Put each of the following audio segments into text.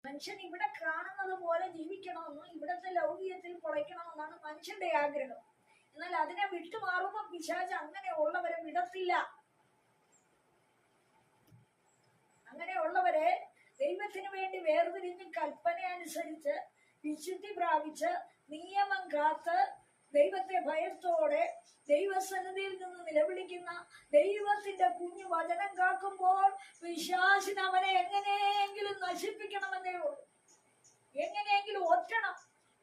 മനുഷ്യൻ ഇവിടെ കാണുന്നത് പോലെ ജീവിക്കണമെന്നും ഇവിടത്തെ ലൗകികത്തിൽ പൊളയ്ക്കണമെന്നാണ് മനുഷ്യന്റെ ആഗ്രഹം. എന്നാൽ അതിനെ വിട്ടുമാറുമ്പോൾ പിശാച് അങ്ങനെയുള്ളവരെ വിടത്തില്ല. അങ്ങനെയുള്ളവരെ ദൈവത്തിന് വേണ്ടി വേർതിരിഞ്ഞ് കൽപ്പന അനുസരിച്ച് വിശുദ്ധി പ്രാപിച്ച് നിയമം കാത്ത് ദൈവത്തെ ഭയത്തോടെ ദൈവസന്നിധിയിൽ നിന്ന് നിലവിളിക്കുന്ന ദൈവത്തിന്റെ കുഞ്ഞു വചനം കാക്കുമ്പോൾ പിശാചിന് അവനെ എങ്ങനെയെങ്കിലും നശിപ്പിക്കണമെന്നേ ഉള്ളൂ. എങ്ങനെയെങ്കിലും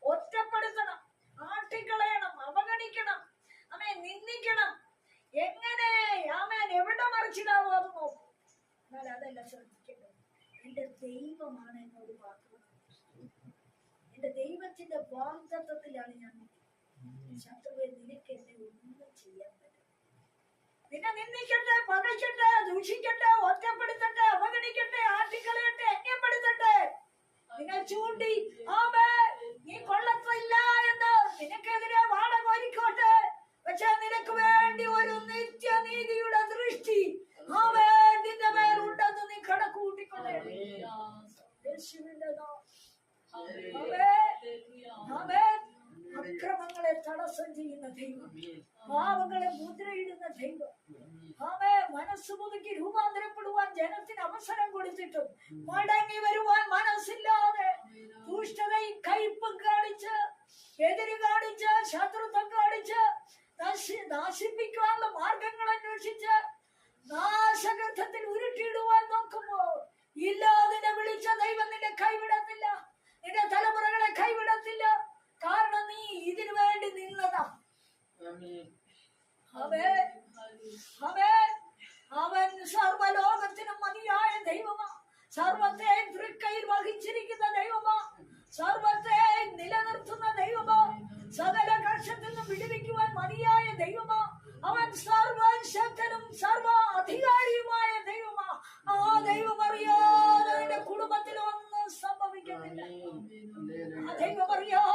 ഒറ്റപ്പെടുത്തണം, ആട്ടിക്കളയണം, അവഗണിക്കണം, അവനെ നിന്ദിക്കണം. എങ്ങനെ അവൻ എവിടെ മറിച്ചിടാവോ അത് നോക്കും. എന്നാൽ അതല്ല ശ്രദ്ധിക്കേണ്ടത്. എന്റെ ദൈവമാണ് എന്നോട് വാക്ക്, എന്റെ ദൈവത്തിന്റെ വാഗ്ദത്തത്തിലാണ് ഞാൻ. ശത്രുവെ, നിനക്ക് എന്നെ ഒന്നും ചെയ്യാൻ പറ്റും. നിന്നെ നിന്ദിക്കട്ടെ, പകയ്ക്കട്ടെ, ദൂഷിക്കട്ടെ, ഒറ്റപ്പെടുത്തട്ടെ, അവഗണിക്കട്ടെ, ആട്ടിക്കളയട്ടെ, അന്യപ്പെടുത്തട്ടെ, നിന്നെ ചൂണ്ടി നീ കൊള്ളത്തില്ല എന്ന് നിനക്കെതിരെ വാട കോരിക്കോട്ടെ. പക്ഷെ നിനക്ക് വേണ്ടി ഒരു നിത്യനീതിയുടെ ദൃഷ്ടി നിന്റെ മേലുണ്ടെന്ന് നീ കണക്ക് കൂട്ടിക്കൊണ്ടേ. അക്രമങ്ങളെ തടസ്സം ചെയ്യുന്ന ദൈവം, പാവങ്ങളെ മുദ്രയിടുന്ന ദൈവം, മനസ്സ് പുതുക്കി രൂപാന്തരപ്പെടുവാൻ ജനത്തിന് അവസരം കൊടുത്തിട്ടും മടങ്ങി വരുവാൻ മനസ്സില്ലാതെ ദുഷ്ടതയും കയ്പും കാണിച്ച്, എതിര് കാണിച്ച്, ശത്രുത്വം കാണിച്ച്, നാശിപ്പിക്കാനുള്ള മാർഗങ്ങൾ അന്വേഷിച്ച് നാശഗന്ധത്തിൽ ഉരുട്ടിയിടുവാൻ നോക്കുമ്പോൾ ഇല്ലാതിനെ വിളിച്ച ദൈവം നിന്നെ കൈവിടത്തില്ല, നിന്റെ തലമുറകളെ കൈവിടത്തില്ല. കാരണം നീ ഇതിനു വേണ്ടി നിന്നതാ. അവൻ സർവലോകത്തിനും മതിയായ ദൈവമാ, സർവത്തെ തൃക്കൈയിൽ വഹിച്ചിരിക്കുന്ന ദൈവമാ, സർവത്തെ നിലനിർത്തുന്ന ദൈവമാ, സകല കർഷത്തിൽ നിന്നും വിടുവിക്കുവാൻ മതിയായ ദൈവമാ. അവൻ സർവശക്തനും സർവ അധികാരിയുമായ ദൈവമാ. ആ ദൈവം അറിയാതെ നിന്റെ കുടുംബത്തിൽ ഒന്നും സംഭവിക്കുന്നില്ല. ആ ദൈവം അറിയാതെ